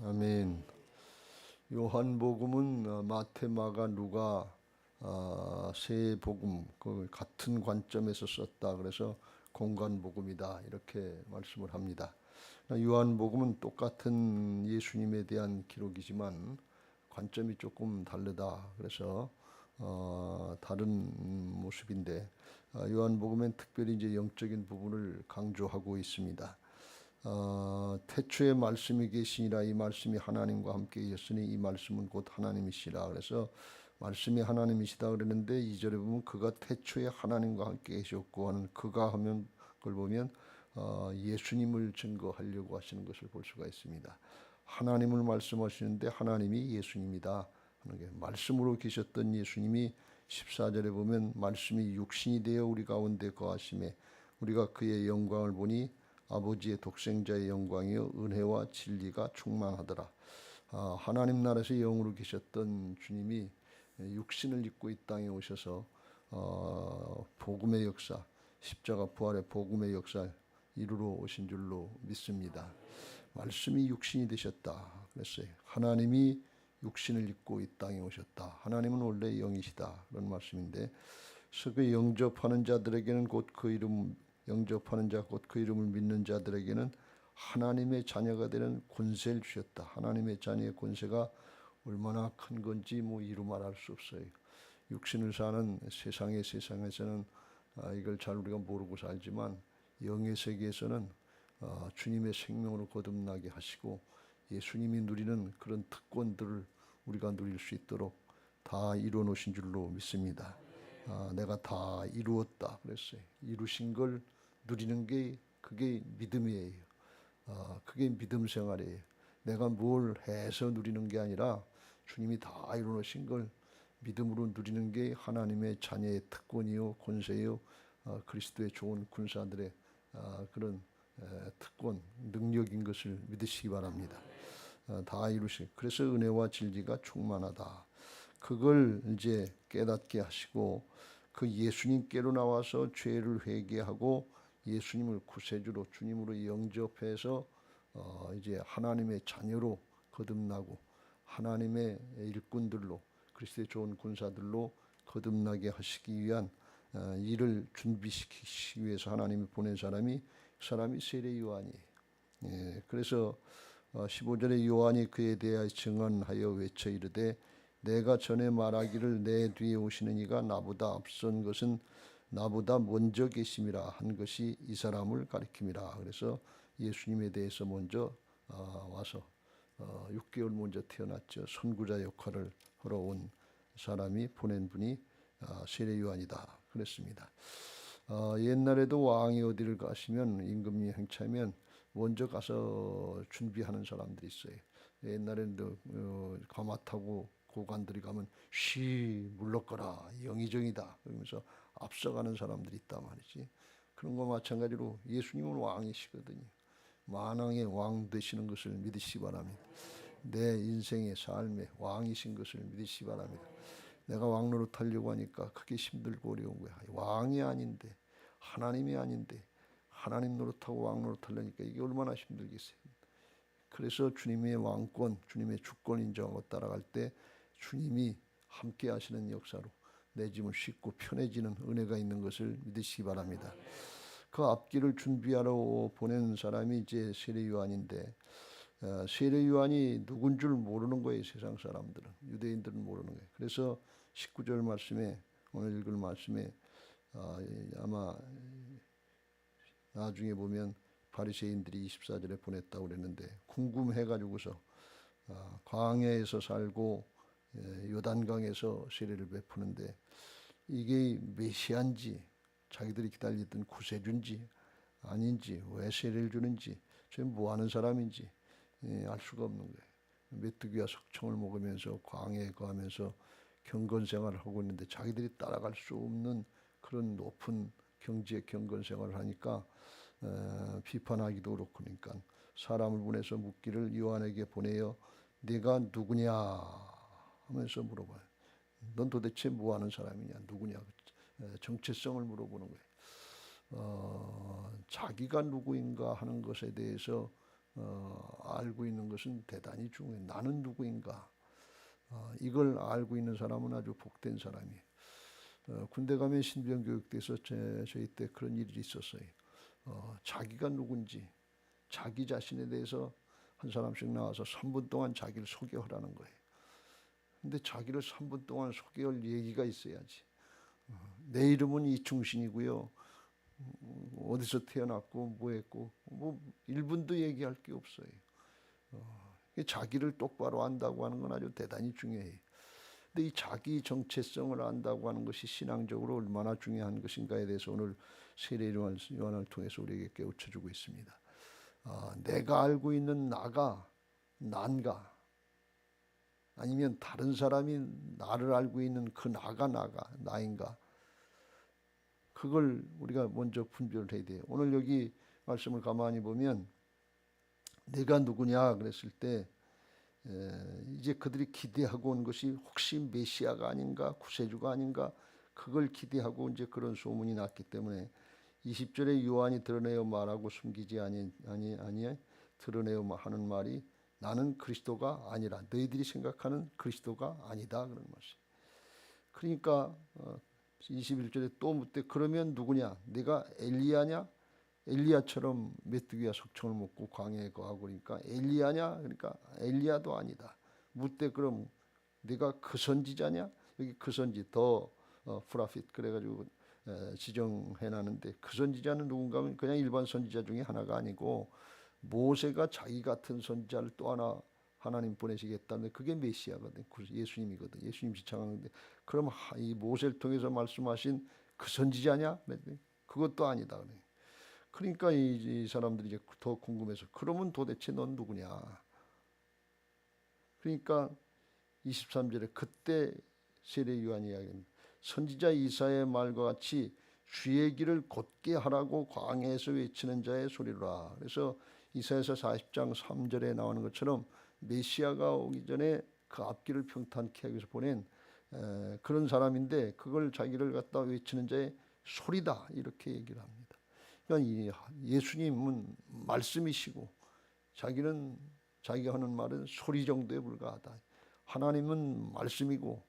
아멘. 요한복음은 마태, 마가, 누가 세 복음 그 같은 관점에서 썼다. 그래서 공관복음이다 이렇게 말씀을 합니다. 요한복음은 똑같은 예수님에 대한 기록이지만 관점이 조금 다르다. 그래서 다른 모습인데 요한복음엔 특별히 이제 영적인 부분을 강조하고 있습니다. 태초에 말씀이 계시니라. 이 말씀이 하나님과 함께 있으니 이 말씀은 곧 하나님이시라. 그래서 말씀이 하나님이시다 그러는데 2절에 보면 그가 태초에 하나님과 함께 계셨고 하는 그가 하면 그걸 보면 예수님을 증거하려고 하시는 것을 볼 수가 있습니다. 하나님을 말씀하시는데 하나님이 예수님이다 하는 게 말씀으로 계셨던 예수님이 14절에 보면 말씀이 육신이 되어 우리 가운데 거하심에 우리가 그의 영광을 보니 아버지의 독생자의 영광이요 은혜와 진리가 충만하더라. 하나님 나라에서 영으로 계셨던 주님이 육신을 입고 이 땅에 오셔서 복음의 역사, 십자가 부활의 복음의 역사 이루러 오신 줄로 믿습니다. 말씀이 육신이 되셨다 그랬어요. 하나님이 육신을 입고 이 땅에 오셨다. 하나님은 원래 영이시다 그런 말씀인데, 그래서 그 영접하는 자들에게는 곧 그 이름 영접하는 자 곧 그 이름을 믿는 자들에게는 하나님의 자녀가 되는 권세를 주셨다. 하나님의 자녀의 권세가 얼마나 큰 건지 이루 말할 수 없어요. 육신을 사는 세상에서는 이걸 잘 우리가 모르고 살지만 영의 세계에서는 주님의 생명으로 거듭나게 하시고 예수님이 누리는 그런 특권들을 우리가 누릴 수 있도록 다 이루어 놓으신 줄로 믿습니다. 내가 다 이루었다 그랬어요. 이루신 걸 누리는 게 그게 믿음이에요. 그게 믿음 생활이에요. 내가 뭘 해서 누리는 게 아니라 주님이 다 이루어 놓으신 걸 믿음으로 누리는 게 하나님의 자녀의 특권이요 권세요 그리스도의 좋은 군사들의 그런 특권 능력인 것을 믿으시기 바랍니다. 다 이루시. 그래서 은혜와 진리가 충만하다. 그걸 이제 깨닫게 하시고 그 예수님께로 나와서 죄를 회개하고 예수님을 구세주로 주님으로 영접해서 이제 하나님의 자녀로 거듭나고 하나님의 일꾼들로 그리스도의 좋은 군사들로 거듭나게 하시기 위한 일을 준비시키기 위해서 하나님이 보낸 사람이 세례 요한이에요. 예, 그래서 15절에 요한이 그에 대하여 증언하여 외쳐 이르되 내가 전에 말하기를 내 뒤에 오시는 이가 나보다 앞선 것은 나보다 먼저 계심이라 한 것이 이 사람을 가리킴이라. 그래서 예수님에 대해서 먼저 와서 6개월 먼저 태어났죠. 선구자 역할을 하러 온 사람이 보낸 분이 세례 요한이다 그랬습니다. 옛날에도 왕이 어디를 가시면 임금이 행차하면 먼저 가서 준비하는 사람들이 있어요. 옛날에는 가마 타고 고관들이 가면 쉬 물러거라 영의정이다 그러면서 앞서가는 사람들이 있단 말이지. 그런 거 마찬가지로 예수님은 왕이시거든요. 만왕의 왕 되시는 것을 믿으시기 바랍니다. 내 인생의 삶의 왕이신 것을 믿으시기 바랍니다. 내가 왕 노릇하려고 하니까 그게 힘들고 어려운 거야. 왕이 아닌데 하나님이 아닌데 하나님 노릇하고 왕 노릇하려니까 이게 얼마나 힘들겠어요. 그래서 주님의 왕권, 주님의 주권 인정하고 따라갈 때 주님이 함께 하시는 역사로 내 짐은 쉽고 편해지는 은혜가 있는 것을 믿으시기 바랍니다. 그 앞길을 준비하러 보낸 사람이 이제 세례 요한인데 세례 요한이 누군 줄 모르는 거예요. 세상 사람들은, 유대인들은 모르는 거예요. 그래서 19절 말씀에 오늘 읽을 말씀에 아마 나중에 보면 바리새인들이 24절에 보냈다고 그랬는데 궁금해가지고서 광야에서 살고 요단강에서 세례를 베푸는데 이게 메시아인지 자기들이 기다리던 구세주인지 아닌지 왜 세례를 주는지 저 뭐하는 사람인지 알 수가 없는 거예요. 메뚜기와 석청을 먹으면서 광야에 거하면서 경건 생활을 하고 있는데 자기들이 따라갈 수 없는 그런 높은 경지의 경건 생활을 하니까 비판하기도 그렇고 그러니까 사람을 보내서 묻기를 요한에게 보내어 네가 누구냐 하면서 물어봐요. 넌 도대체 뭐하는 사람이냐 누구냐 정체성을 물어보는 거예요. 자기가 누구인가 하는 것에 대해서 알고 있는 것은 대단히 중요해요. 나는 누구인가? 이걸 알고 있는 사람은 아주 복된 사람이에요. 군대 가면 신병 교육대에서 저희 때 그런 일이 있었어요. 자기가 누군지 자기 자신에 대해서 한 사람씩 나와서 3분 동안 자기를 소개하라는 거예요. 근데 자기를 3분 동안 소개할 얘기가 있어야지. 내 이름은 이충신이고요. 어디서 태어났고 뭐 했고 뭐 1분도 얘기할 게 없어요. 자기를 똑바로 안다고 하는 건 아주 대단히 중요해요. 근데 이 자기 정체성을 안다고 하는 것이 신앙적으로 얼마나 중요한 것인가에 대해서 오늘 세례 요한을 통해서 우리에게 깨우쳐주고 있습니다. 내가 알고 있는 나가 난가, 아니면 다른 사람이 나를 알고 있는 그 나가 나인가, 그걸 우리가 먼저 분별을 해야 돼요. 오늘 여기 말씀을 가만히 보면 내가 누구냐 그랬을 때 이제 그들이 기대하고 온 것이 혹시 메시아가 아닌가, 구세주가 아닌가, 그걸 기대하고 이제 그런 소문이 났기 때문에 20절에 요한이 드러내어 말하고 숨기지 아니에 드러내어 하는 말이 나는 그리스도가 아니라, 너희들이 생각하는 그리스도가 아니다 그런 말씀. 그러니까 21절에 또 묻되 그러면 누구냐? 네가 엘리야냐? 엘리야처럼 메뚜기와 석청을 먹고 광야에 거하고 그러니까 엘리야냐? 그러니까 엘리야도 아니다. 묻되 그럼 네가 그 선지자냐? 여기 그 선지 더 프라핏 그래가지고 지정해놨는데 그 선지자는 누군가 하면 그냥 일반 선지자 중에 하나가 아니고 모세가 자기 같은 선지자를 또 하나 하나님 보내시겠다는데 그게 메시아거든. 예수님이거든. 예수님 지창하는데 그럼 이 모세를 통해서 말씀하신 그 선지자냐? 그것도 아니다. 그러니까 이 사람들이 이제 더 궁금해서 그러면 도대체 넌 누구냐? 그러니까 23절에 그때 세례 요한이 이야기합니다. 선지자 이사야의 말과 같이 주의 길을 곧게 하라고 광야에서 외치는 자의 소리라. 그래서 이사야서 40장 3절에 나오는 것처럼 메시아가 오기 전에 그 앞길을 평탄케 하기 위해서 보낸 그런 사람인데 그걸 자기를 갖다 외치는 자의 소리다 이렇게 얘기를 합니다. 그러니까 예수님은 말씀이시고 자기는 자기가 하는 말은 소리 정도에 불과하다. 하나님은 말씀이고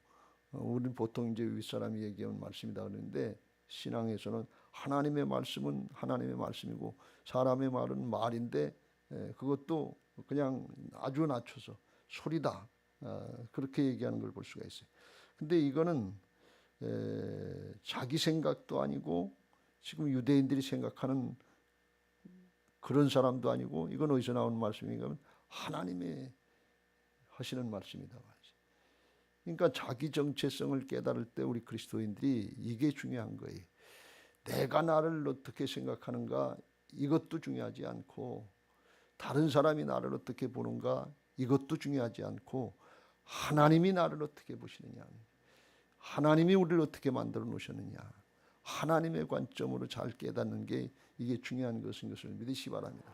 우리는 보통 이제 윗사람이 얘기하는 말씀이다 그러는데 신앙에서는 하나님의 말씀은 하나님의 말씀이고 사람의 말은 말인데 그것도 그냥 아주 낮춰서 소리다 그렇게 얘기하는 걸 볼 수가 있어요. 근데 이거는 자기 생각도 아니고 지금 유대인들이 생각하는 그런 사람도 아니고 이건 어디서 나오는 말씀인가 하면 하나님의 하시는 말씀이다 말이지. 그러니까 자기 정체성을 깨달을 때 우리 그리스도인들이 이게 중요한 거예요. 내가 나를 어떻게 생각하는가 이것도 중요하지 않고 다른 사람이 나를 어떻게 보는가 이것도 중요하지 않고 하나님이 나를 어떻게 보시느냐, 하나님이 우리를 어떻게 만들어 놓으셨느냐, 하나님의 관점으로 잘 깨닫는 게 이게 중요한 것인 것을 믿으시기 바랍니다.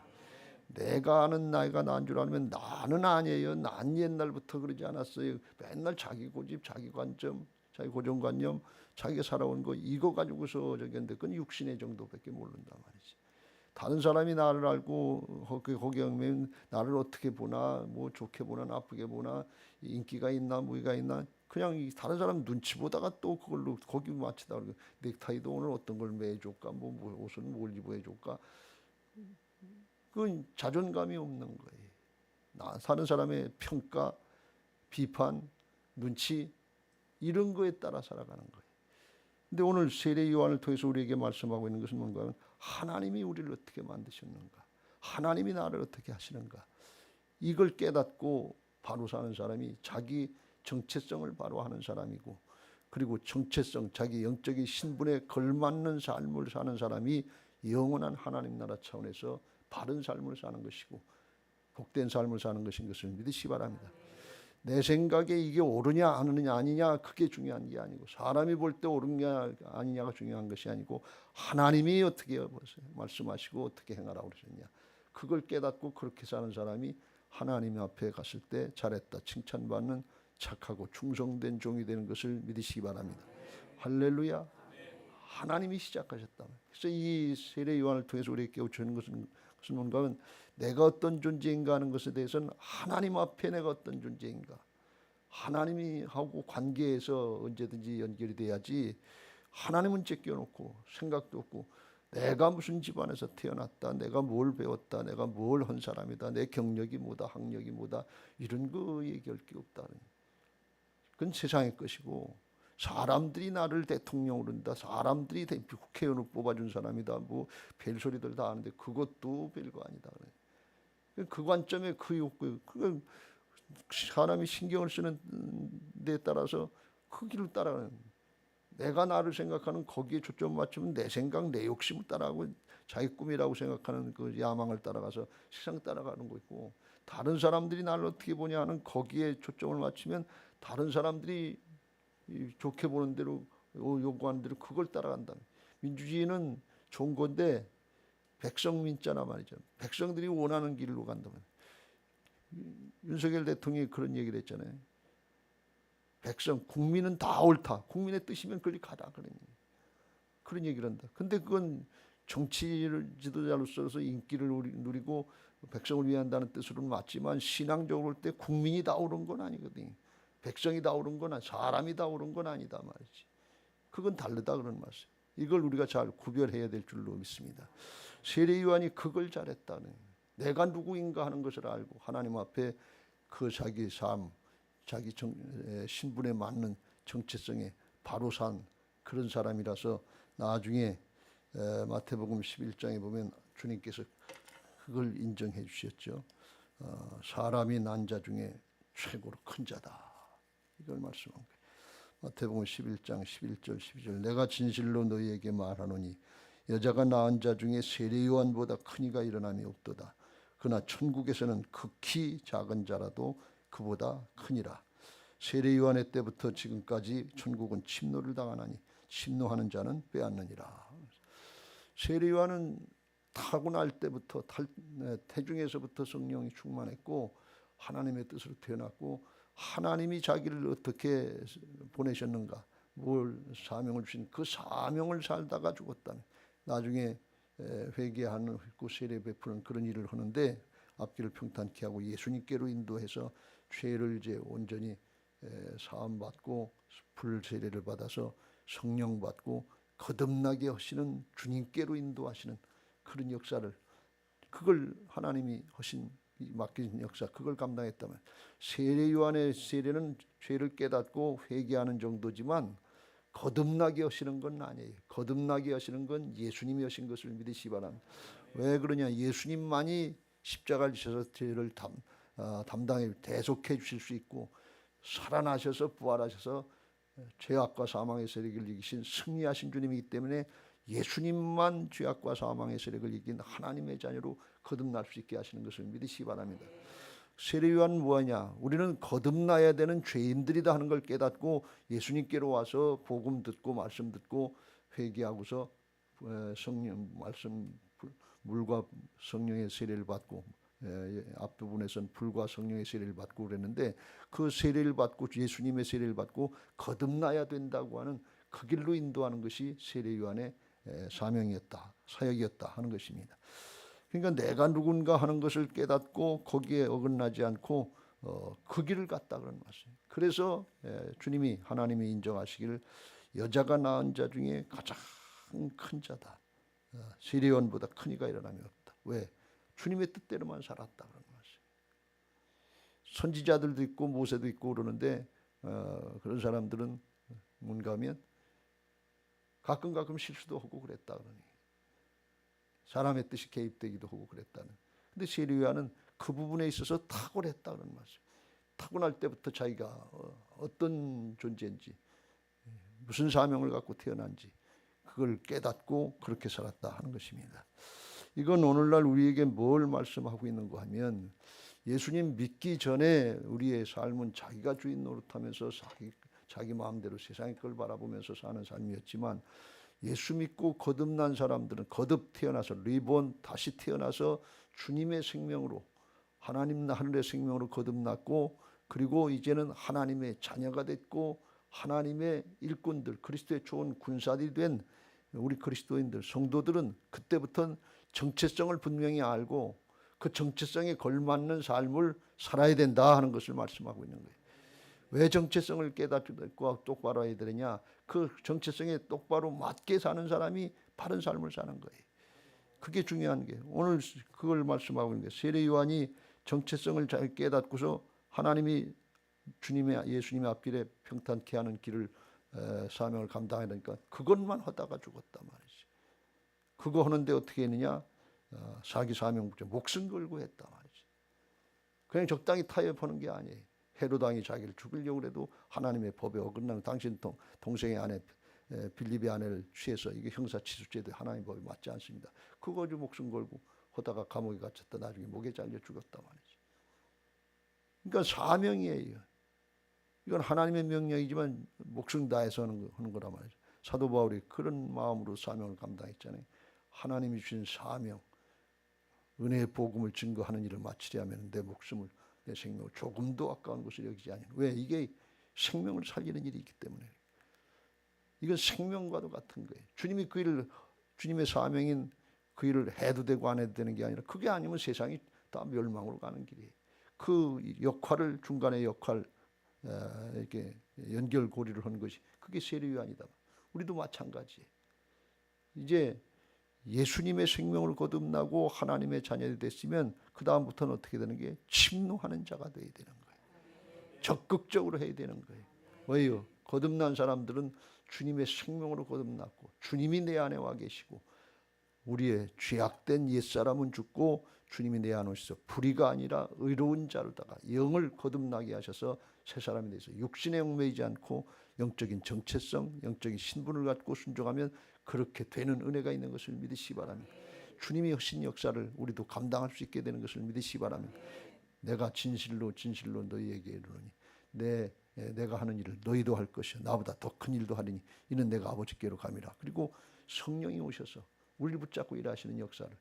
내가 아는 나이가 난 줄 알면 나는 아니에요. 난 옛날부터 그러지 않았어요. 맨날 자기 고집, 자기 관점, 자기 고정관념, 자기가 살아온 거 이거 가지고서 저기 했는데 그건 육신의 정도밖에 모른단 말이지. 다른 사람이 나를 알고 거기 오면 나를 어떻게 보나, 뭐 좋게 보나 나쁘게 보나, 인기가 있나 무기가 있나, 그냥 다른 사람 눈치 보다가 또 그걸로 거기 맞추다 그러고 넥타이도 오늘 어떤 걸 매줄까, 뭐 옷은 뭘 입어야 줄까, 그건 자존감이 없는 거예요. 사는 사람의 평가, 비판, 눈치 이런 거에 따라 살아가는 거예요. 근데 오늘 세례 요한을 통해서 우리에게 말씀하고 있는 것은 뭔가 하면 하나님이 우리를 어떻게 만드셨는가, 하나님이 나를 어떻게 하시는가, 이걸 깨닫고 바로 사는 사람이 자기 정체성을 바로 하는 사람이고, 그리고 정체성, 자기 영적인 신분에 걸맞는 삶을 사는 사람이 영원한 하나님 나라 차원에서 바른 삶을 사는 것이고 복된 삶을 사는 것인 것을 믿으시기 바랍니다. 내 생각에 이게 옳으냐 아니냐 그게 중요한 게 아니고, 사람이 볼 때 옳으냐 아니냐가 중요한 것이 아니고 하나님이 어떻게 말씀하시고 어떻게 행하라고 그러셨냐, 그걸 깨닫고 그렇게 사는 사람이 하나님 앞에 갔을 때 잘했다 칭찬받는 착하고 충성된 종이 되는 것을 믿으시기 바랍니다. 할렐루야. 하나님이 시작하셨다. 그래서 이 세례 요한을 통해서 우리에게 깨우치는 것은 뭔가 하면 내가 어떤 존재인가 하는 것에 대해서는 하나님 앞에 내가 어떤 존재인가, 하나님이 하고 관계에서 언제든지 연결이 돼야지. 하나님은 제껴놓고 생각도 없고 내가 무슨 집안에서 태어났다, 내가 뭘 배웠다, 내가 뭘 한 사람이다, 내 경력이 뭐다, 학력이 뭐다, 이런 거 얘기할 게 없다는. 그건 세상의 것이고, 사람들이 나를 대통령으로 한다, 사람들이 국회의원으로 뽑아준 사람이다, 뭐 별소리들 다 하는데 그것도 별거 아니다. 그 관점에 그 욕구, 그 사람이 신경을 쓰는 데 따라서 그 길을 따라가는, 내가 나를 생각하는 거기에 초점 맞추면 내 생각, 내 욕심을 따라가고 자기 꿈이라고 생각하는 그 야망을 따라가서 세상 따라가는 거 있고, 다른 사람들이 나를 어떻게 보냐 하는 거기에 초점을 맞추면 다른 사람들이 좋게 보는 대로 요구하는 대로 그걸 따라간다. 민주주의는 좋은 건데 백성민자나 말이죠. 백성들이 원하는 길로 간다면. 윤석열 대통령이 그런 얘기를 했잖아요. 백성, 국민은 다 옳다. 국민의 뜻이면 그리 가라. 그런 얘기를 한다. 근데 그건 정치 지도자로서 인기를 누리고 백성을 위한다는 뜻으로는 맞지만, 신앙적으로 볼 때 국민이 다 옳은 건 아니거든요. 백성이 다 옳은 건 사람이 다 옳은 건 아니다 말이지. 그건 다르다 그런 말씀. 이걸 우리가 잘 구별해야 될 줄로 믿습니다. 세례 요한이 그걸 잘했다는, 내가 누구인가 하는 것을 알고 하나님 앞에 그 자기 삶, 자기 신분에 맞는 정체성에 바로 산 그런 사람이라서 나중에 마태복음 11장에 보면 주님께서 그걸 인정해 주셨죠. 사람이 난 자 중에 최고로 큰 자다, 이걸 말씀한 거예요. 마태복음 11장 11절 12절, 내가 진실로 너희에게 말하노니 여자가 낳은 자 중에 세례 요한보다 큰 이가 일어남이 없도다. 그러나 천국에서는 극히 작은 자라도 그보다 크니라. 세례 요한의 때부터 지금까지 천국은 침노를 당하나니 침노하는 자는 빼앗느니라. 세례 요한은 타고날 때부터 태중에서부터 성령이 충만했고 하나님의 뜻으로 태어났고, 하나님이 자기를 어떻게 보내셨는가, 뭘 사명을 주신 그 사명을 살다가 죽었다는. 나중에 회개하는 세례 베푸는 그런 일을 하는데 앞길을 평탄케 하고 예수님께로 인도해서 죄를 이제 온전히 사함 받고 불 세례를 받아서 성령 받고 거듭나게 하시는, 주님께로 인도하시는 그런 역사를, 그걸 하나님이 하신 맡긴 역사, 그걸 감당했다면, 세례 요한의 세례는 죄를 깨닫고 회개하는 정도지만 거듭나게 하시는 건 아니에요. 거듭나게 하시는 건 예수님이 하신 것을 믿으시기 바랍니다. 왜 그러냐, 예수님만이 십자가를 지셔서 죄를 담당해 대속해 주실 수 있고, 살아나셔서 부활하셔서 죄악과 사망의 세력을 이기신 승리하신 주님이기 때문에 예수님만 죄악과 사망의 세력을 이긴 하나님의 자녀로 거듭날 수 있게 하시는 것을 믿으시기 바랍니다. 세례 요한은 뭐하냐, 우리는 거듭나야 되는 죄인들이다 하는 걸 깨닫고 예수님께로 와서 복음 듣고 말씀 듣고 회개하고서 성령 말씀 물과 성령의 세례를 받고, 앞부분에서는 불과 성령의 세례를 받고 그랬는데, 그 세례를 받고 예수님의 세례를 받고 거듭나야 된다고 하는 그 길로 인도하는 것이 세례 요한의 사명이었다, 사역이었다 하는 것입니다. 그러니까 내가 누군가 하는 것을 깨닫고 거기에 어긋나지 않고 그 길을 갔다 그런 말씀이에요. 그래서 주님이, 하나님이 인정하시기를 여자가 낳은 자 중에 가장 큰 자다, 세례 요한보다 큰 이가 일어남이 없다. 왜? 주님의 뜻대로만 살았다 그런 말씀. 선지자들도 있고 모세도 있고 그러는데 그런 사람들은 뭔가 하면 가끔 실수도 하고 그랬다 그러니, 사람의 뜻이 개입되기도 하고 그랬다는. 근데 세례 요한은 그 부분에 있어서 탁월했다 그런 말씀. 타고날 때부터 자기가 어떤 존재인지, 무슨 사명을 갖고 태어난지 그걸 깨닫고 그렇게 살았다 하는 것입니다. 이건 오늘날 우리에게 뭘 말씀하고 있는가 하면, 예수님 믿기 전에 우리의 삶은 자기가 주인 노릇하면서 자기 마음대로 세상의 걸 바라보면서 사는 삶이었지만, 예수 믿고 거듭난 사람들은 거듭 태어나서 리본 다시 태어나서 주님의 생명으로, 하나님 하늘의 생명으로 거듭났고, 그리고 이제는 하나님의 자녀가 됐고 하나님의 일꾼들, 그리스도의 좋은 군사들이 된 우리 그리스도인들, 성도들은 그때부터는 정체성을 분명히 알고 그 정체성에 걸맞는 삶을 살아야 된다 하는 것을 말씀하고 있는 거예요. 왜 정체성을 깨닫고 똑바로 해야 되느냐? 그 정체성에 똑바로 맞게 사는 사람이 바른 삶을 사는 거예요. 그게 중요한 게 오늘 그걸 말씀하고 있는 거예요. 세례 요한이 정체성을 잘 깨닫고서 하나님이 예수님의 앞길에 평탄케 하는 길을 사명을 감당해야 되니까 그것만 하다가 죽었단 말이지. 그거 하는데 어떻게 했느냐? 사기 사명부터 목숨 걸고 했단 말이지. 그냥 적당히 타협하는 게 아니에요. 헤롯 왕이 자기를 죽이려고 해도 하나님의 법에 어긋나는 당신 동생의 아내 빌립의 아내를 취해서 이게 형사치수죄도 하나님의 법에 맞지 않습니다. 그거 가지고 목숨 걸고 하다가 감옥에 갇혔다 나중에 목에 잘려 죽었단 말이지. 그러니까 사명이에요. 이건 하나님의 명령이지만 목숨 다해서 하는 거란 말이죠. 사도 바울이 그런 마음으로 사명을 감당했잖아요. 하나님이 주신 사명, 은혜의 복음을 증거하는 일을 마치려 하면 내 목숨을 내 생명을 조금도 아까운 것을 여기지 아니하는. 왜? 이게 생명을 살리는 일이 있기 때문에. 이건 생명과도 같은 거예요. 주님이 그 일을, 주님의 사명인 그 일을 해도 되고 안 해도 되는 게 아니라 그게 아니면 세상이 다 멸망으로 가는 길이에요. 그 역할을 중간에 역할 이렇게 연결고리를 하는 것이 그게 세례요한이다. 우리도 마찬가지예요. 이제 예수님의 생명을 거듭나고 하나님의 자녀이 됐으면 그 다음부터는 어떻게 되는 게 침노하는 자가 되어야 되는 거예요. 적극적으로 해야 되는 거예요. 왜요? 거듭난 사람들은 주님의 생명으로 거듭났고 주님이 내 안에 와 계시고 우리의 죄악된 옛사람은 죽고 주님이 내 안에 오셔서 불의가 아니라 의로운 자로다가 영을 거듭나게 하셔서 새 사람이 돼서 육신에 얽매이지 않고 영적인 정체성, 영적인 신분을 갖고 순종하면 그렇게 되는 은혜가 있는 것을 믿으시기 바랍니다. 주님이 하신 역사를 우리도 감당할 수 있게 되는 것을 믿으시기 바랍니다. 내가 진실로 너희에게 이르노니 내가 하는 일을 너희도 할 것이요 나보다 더 큰 일도 하리니 이는 내가 아버지께로 감이라. 그리고 성령이 오셔서 우리를 붙잡고 일하시는 역사를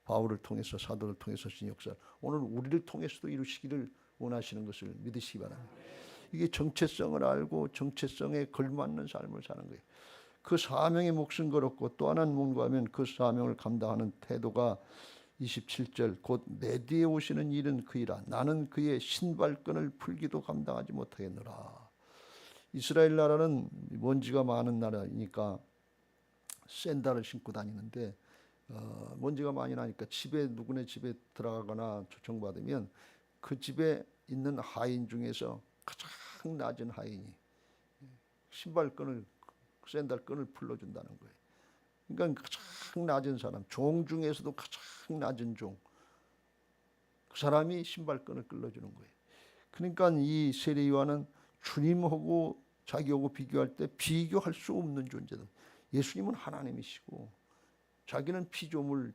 바울을 통해서 사도를 통해서 하신 역사를 오늘 우리를 통해서도 이루시기를 원하시는 것을 믿으시기 바랍니다. 이게 정체성을 알고 정체성에 걸맞는 삶을 사는 거예요. 그 사명에 목숨 걸었고 또 하나는 뭔가 하면 그 사명을 감당하는 태도가 27절 곧 내 뒤에 오시는 이는 그이라 나는 그의 신발끈을 풀기도 감당하지 못하겠노라. 이스라엘 나라는 먼지가 많은 나라이니까 샌들을 신고 다니는데 먼지가 많이 나니까 누구네 집에 들어가거나 초청받으면 그 집에 있는 하인 중에서 가장 낮은 하인이 샌들끈을 풀어준다는 거예요. 그러니까 가장 낮은 사람, 종 중에서도 가장 낮은 종, 그 사람이 신발끈을 끌어주는 거예요. 그러니까 이 세례 요한은 주님하고 자기하고 비교할 때 비교할 수 없는 존재다. 예수님은 하나님이시고 자기는 피조물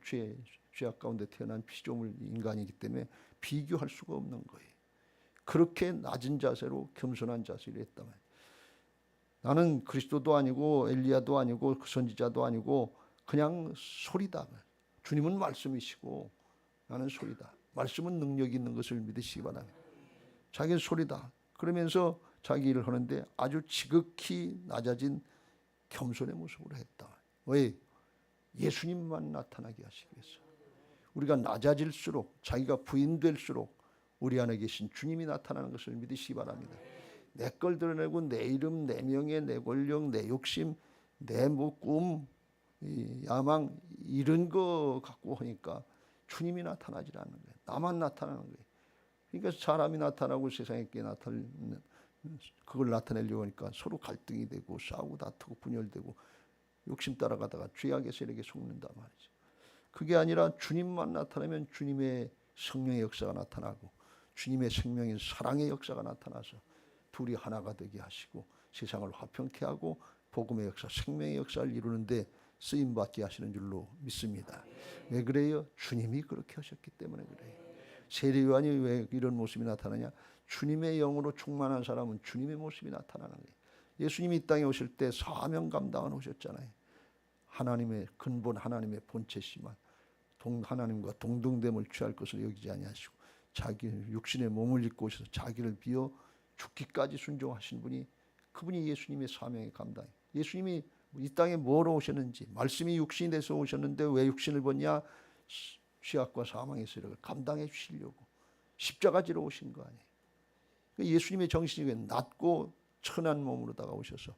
죄악 가운데 태어난 피조물 인간이기 때문에 비교할 수가 없는 거예요. 그렇게 낮은 자세로 겸손한 자세로 했단 말이에요. 나는 그리스도도 아니고 엘리야도 아니고 그 선지자도 아니고 그냥 소리다. 주님은 말씀이시고 나는 소리다. 말씀은 능력이 있는 것을 믿으시기 바랍니다. 자기는 소리다. 그러면서 자기 일을 하는데 아주 지극히 낮아진 겸손의 모습으로 했다. 왜? 예수님만 나타나게 하시기 위해서. 우리가 낮아질수록 자기가 부인될수록 우리 안에 계신 주님이 나타나는 것을 믿으시기 바랍니다. 내 걸 드러내고 내 이름, 내 명예, 내 권력, 내 욕심, 내 꿈, 야망 이런 거 갖고 하니까 주님이 나타나지 않는 거예요. 나만 나타나는 거예요. 그러니까 사람이 나타나고 세상에 나타나는 그걸 나타내려고 하니까 서로 갈등이 되고 싸우고 다투고 분열되고 욕심 따라가다가 죄악의 세력에 속는단 말이죠. 그게 아니라 주님만 나타나면 주님의 성령의 역사가 나타나고 주님의 생명인 사랑의 역사가 나타나서 둘이 하나가 되게 하시고 세상을 화평케 하고 복음의 역사, 생명의 역사를 이루는데 쓰임받게 하시는 줄로 믿습니다. 왜 그래요? 주님이 그렇게 하셨기 때문에 그래요. 세례 요한이 왜 이런 모습이 나타나냐? 주님의 영으로 충만한 사람은 주님의 모습이 나타나는 거예요. 예수님이 이 땅에 오실 때 사명 감당을 오셨잖아요. 하나님의 근본, 하나님의 본체시만 하나님과 동등됨을 취할 것을 여기지 아니하시고 자기 육신의 몸을 입고 오셔서 자기를 비워 죽기까지 순종하신 분이 그분이 예수님의 사명의 감당이에요. 예수님이 이 땅에 뭐로 오셨는지 말씀이 육신이 돼서 오셨는데 왜 육신을 벗냐? 죄악과 사망의 세력을 감당해 주시려고 십자가 지러 오신 거 아니에요. 예수님의 정신이 낮고 천한 몸으로 다가오셔서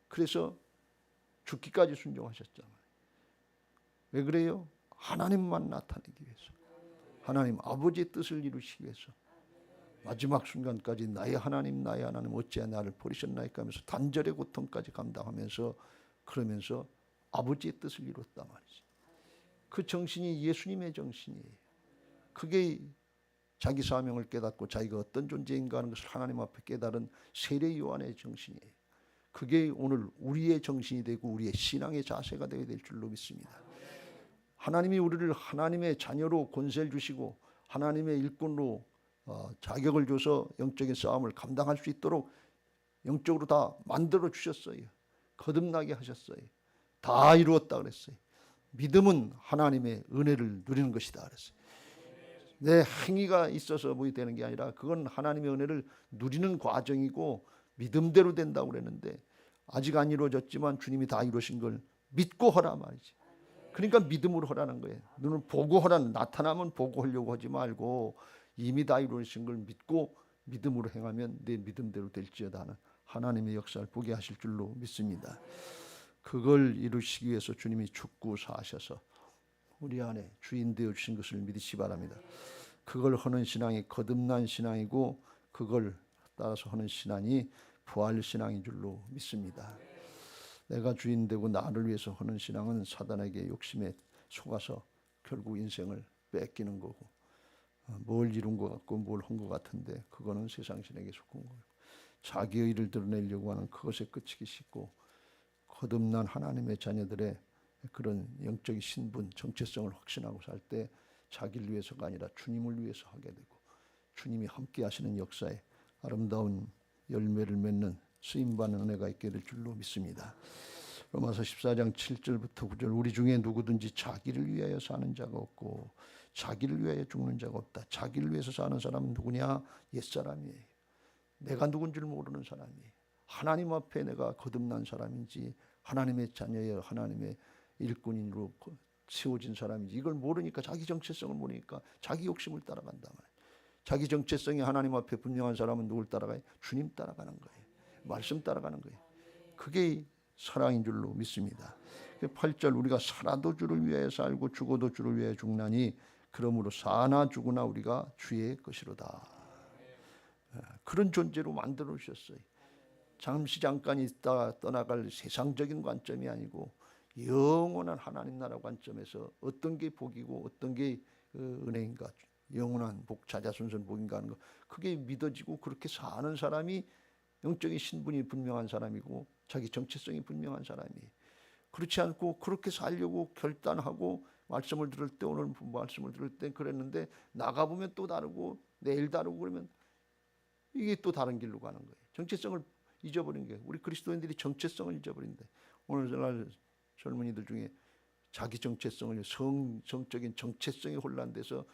그래서 죽기까지 순종하셨잖아요. 왜 그래요? 하나님만 나타내기 위해서, 하나님 아버지의 뜻을 이루시기 위해서 마지막 순간까지 나의 하나님 어찌하여 나를 버리셨나이까 하면서 단절의 고통까지 감당하면서 그러면서 아버지의 뜻을 이뤘단 말이지. 그 정신이 예수님의 정신이에요. 그게 자기 사명을 깨닫고 자기가 어떤 존재인가 하는 것을 하나님 앞에 깨달은 세례 요한의 정신이에요. 그게 오늘 우리의 정신이 되고 우리의 신앙의 자세가 되어야 될 줄로 믿습니다. 하나님이 우리를 하나님의 자녀로 권세를 주시고 하나님의 일꾼으로 자격을 줘서 영적인 싸움을 감당할 수 있도록 영적으로 다 만들어 주셨어요. 거듭나게 하셨어요. 다 이루었다 그랬어요. 믿음은 하나님의 은혜를 누리는 것이다 그랬어요. 내 행위가 있어서 뭐 되는 게 아니라 그건 하나님의 은혜를 누리는 과정이고 믿음대로 된다고 그랬는데 아직 안 이루어졌지만 주님이 다 이루신 걸 믿고 하라 말이지. 그러니까 믿음으로 하라는 거예요. 눈을 보고 하라는, 나타나면 보고 하려고 하지 말고 이미 다 이루어진 걸 믿고 믿음으로 행하면 내 믿음대로 될지어다 하는 하나님의 역사를 보게 하실 줄로 믿습니다. 그걸 이루시기 위해서 주님이 죽고 사셔서 우리 안에 주인 되어 주신 것을 믿으시 바랍니다. 그걸 하는 신앙이 거듭난 신앙이고 그걸 따라서 하는 신앙이 부활 신앙인 줄로 믿습니다. 내가 주인 되고 나를 위해서 하는 신앙은 사단에게 욕심에 속아서 결국 인생을 뺏기는 거고 뭘 이룬 것 같고 뭘 한 것 같은데 그거는 세상 신에게 속은 거예요. 자기의 일을 드러내려고 하는 그것에 그치기 쉽고 거듭난 하나님의 자녀들의 그런 영적인 신분, 정체성을 확신하고 살 때 자기를 위해서가 아니라 주님을 위해서 하게 되고 주님이 함께 하시는 역사에 아름다운 열매를 맺는 쓰임받는 은혜가 있게 될 줄로 믿습니다. 로마서 14장 7절부터 9절 우리 중에 누구든지 자기를 위하여 사는 자가 없고 자기를 위하여 죽는 자가 없다. 자기를 위해서 사는 사람은 누구냐? 옛사람이에요. 내가 누군지를 모르는 사람이에요. 하나님 앞에 내가 거듭난 사람인지 하나님의 자녀여 하나님의 일꾼인으로 세워진 사람인지 이걸 모르니까 자기 정체성을 모르니까 자기 욕심을 따라간다 말이에요. 자기 정체성이 하나님 앞에 분명한 사람은 누굴 따라가요? 주님 따라가는 거예요. 말씀 따라가는 거예요. 그게 사랑인 줄로 믿습니다. 8절 우리가 살아도 주를 위하여 살고 죽어도 주를 위하여 죽나니 그러므로 사나 죽으나 우리가 주의 것이로다. 그런 존재로 만들어 주셨어요. 잠깐 있다 떠나갈 세상적인 관점이 아니고 영원한 하나님 나라 관점에서 어떤 게 복이고 어떤 게 은혜인가, 영원한 복, 자자손손 복인가 하는 거 그게 믿어지고 그렇게 사는 사람이 영적인 신분이 분명한 사람이고 자기 정체성이 분명한 사람이에요. 그렇지 않고 그렇게 살려고 결단하고 말씀을 들을 때 오늘 말씀을 들을 때 그랬는데 나가보면 또 다르고 내일 다르고 그러면 이게 또 다른 길로 가는 거예요. 정체성을 잊어버린 게 우리 그리스도인들이 정체성을 잊어버린대. 오늘날 젊은이들 중에 자기 정체성을 성적인 정체성이 혼란돼서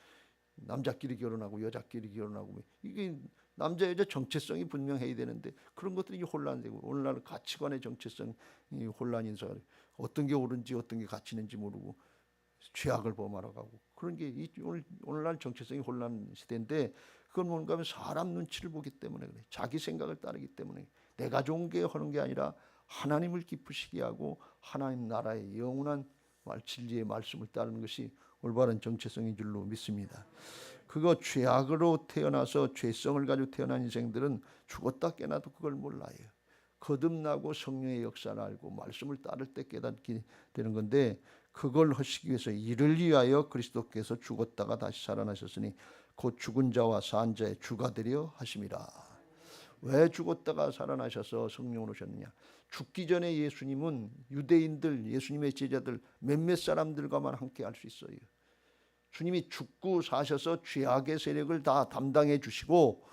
남자끼리 결혼하고 여자끼리 결혼하고 이게 남자 여자 정체성이 분명해야 되는데 그런 것들이 혼란되고 오늘날 가치관의 정체성이 혼란인서 어떤 게 옳은지 어떤 게 가치인지 모르고 죄악을 범하러 가고 그런 게 오늘날 정체성이 혼란 시대인데 그건 뭔가 하면 사람 눈치를 보기 때문에 그래. 자기 생각을 따르기 때문에 내가 좋은 게 하는 게 아니라 하나님을 기쁘시게 하고 하나님 나라의 영원한 진리의 말씀을 따르는 것이 올바른 정체성인 줄로 믿습니다. 그거 죄악으로 태어나서 죄성을 가지고 태어난 인생들은 죽었다 깨나도 그걸 몰라요. 거듭나고 성령의 역사를 알고 말씀을 따를 때 깨닫게 되는 건데 그걸 하시기 위해서 이를 위하여 그리스도께서 죽었다가 다시 살아나셨으니 곧 죽은 자와 산 자의 주가 되려 하심이라. 왜 죽었다가 살아나셔서 성령으로 오셨느냐? 죽기 전에 예수님은 유대인들, 예수님의 제자들 몇몇 사람들과만 함께 할 수 있어요. 주님이 죽고 사셔서 죄악의 세력을 다 담당해 주시고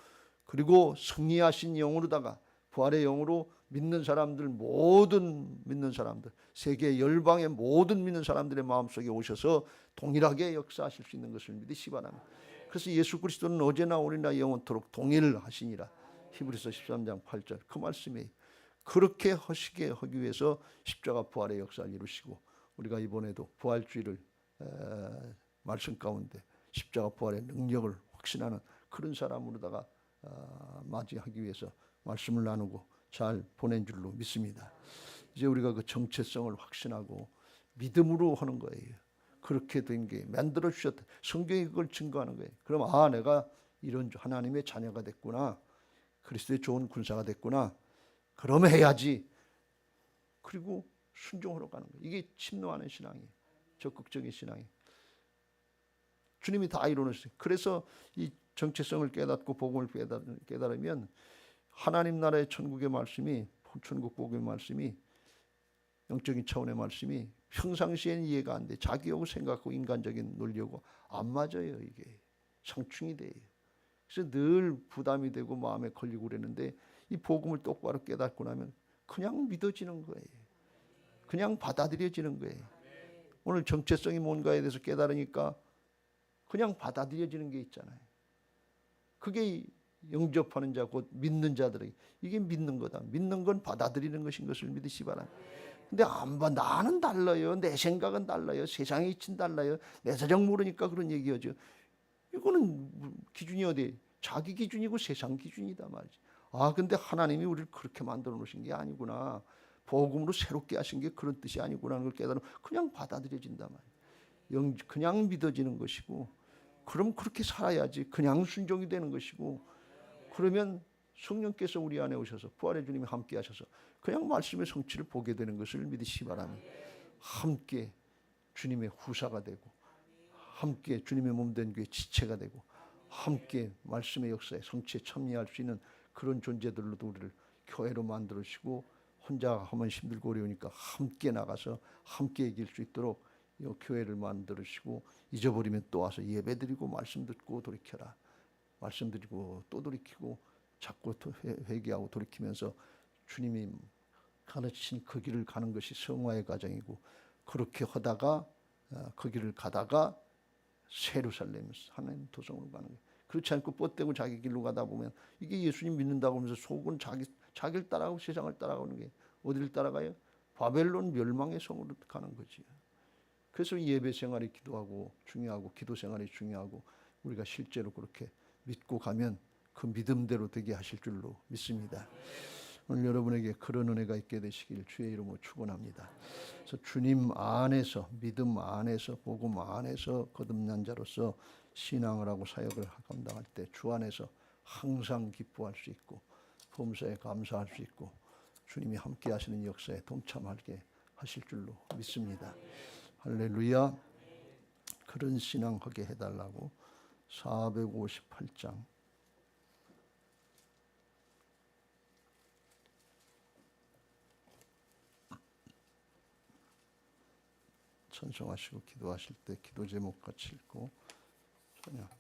그리고 승리하신 영으로다가 부활의 영으로 믿는 사람들 모든 믿는 사람들 세계 열방의 모든 믿는 사람들의 마음속에 오셔서 동일하게 역사하실 수 있는 것을 믿으시기 바랍니다. 그래서 예수 그리스도는 어제나 오늘이나 영원토록 동일하시니라. 히브리서 13장 8절 그 말씀이에요. 그렇게 하시게 하기 위해서 십자가 부활의 역사를 이루시고 우리가 이번에도 부활주의를 말씀 가운데 십자가 부활의 능력을 확신하는 그런 사람으로다가 맞이하기 위해서 말씀을 나누고 잘 보낸 줄로 믿습니다. 이제 우리가 그 정체성을 확신하고 믿음으로 하는 거예요. 그렇게 된 게 만들어 주셨다. 성경이 그걸 증거하는 거예요. 그럼 내가 이런 하나님의 자녀가 됐구나. 그리스도의 좋은 군사가 됐구나. 그러면 해야지. 그리고 순종하러 가는 거예요. 이게 침노하는 신앙이에요. 적극적인 신앙이에요. 주님이 다 이루셨어요. 그래서 이 정체성을 깨닫고 복음을 깨달으면 하나님 나라의 천국의 말씀이, 천국 복음의 말씀이, 영적인 차원의 말씀이 평상시에는 이해가 안 돼. 자기하고 생각하고 인간적인 논리하고 안 맞아요. 이게 상충이 돼요. 그래서 늘 부담이 되고 마음에 걸리고 그랬는데 이 복음을 똑바로 깨닫고 나면 그냥 믿어지는 거예요. 그냥 받아들여지는 거예요. 오늘 정체성이 뭔가에 대해서 깨달으니까 그냥 받아들여지는 게 있잖아요. 그게 영접하는 자, 곧 믿는 자들에게 이게 믿는 거다. 믿는 건 받아들이는 것인 것을 믿으시 바랍니다. 근데 나는 달라요. 내 생각은 달라요. 세상의 이치는 달라요. 내 사정 모르니까 그런 얘기하죠. 이거는 기준이 어디? 자기 기준이고 세상 기준이다 말이지. 근데 하나님이 우리를 그렇게 만들어 놓으신 게 아니구나. 복음으로 새롭게 하신 게 그런 뜻이 아니구나 하는 걸 깨달으면 그냥 받아들여진단 말이에요. 그냥 믿어지는 것이고, 그럼 그렇게 살아야지. 그냥 순종이 되는 것이고, 그러면 성령께서 우리 안에 오셔서 부활의 주님이 함께 하셔서 그냥 말씀의 성취를 보게 되는 것을 믿으시기 바랍니다. 함께 주님의 후사가 되고, 함께 주님의 몸된 교회 지체가 되고, 함께 말씀의 역사에 성취에 참여할 수 있는 그런 존재들로도 우리를 교회로 만들으시고, 혼자 하면 힘들고 어려우니까 함께 나가서 함께 이길 수 있도록 이 교회를 만들으시고, 잊어버리면 또 와서 예배드리고 말씀 듣고 돌이켜라. 말씀 드리고 또 돌이키고 자꾸 회개하고 돌이키면서 주님이 가르치신 그 길을 가는 것이 성화의 과정이고, 그렇게 하다가 그 길을 가다가 예루살렘 하나님 도성으로 가는 거예요. 그렇지 않고 뻗대고 자기 길로 가다 보면 이게 예수님 믿는다고 하면서 속은 자기를 따라가고 세상을 따라가는 게 어디를 따라가요? 바벨론 멸망의 성으로 가는 거지. 그래서 예배 생활이 중요하고 기도 생활이 중요하고 우리가 실제로 그렇게 믿고 가면 그 믿음대로 되게 하실 줄로 믿습니다. 오늘 여러분에게 그런 은혜가 있게 되시길 주의 이름으로 축원합니다. 그래서 주님 안에서, 믿음 안에서, 복음 안에서 거듭난 자로서 신앙을 하고 사역을 감당할 때 주 안에서 항상 기뻐할 수 있고 범사에 감사할 수 있고 주님이 함께 하시는 역사에 동참하게 하실 줄로 믿습니다. 할렐루야. 그런 신앙하게 해달라고 458장 찬송하시고 기도하실 때 기도 제목 같이 읽고 찬양.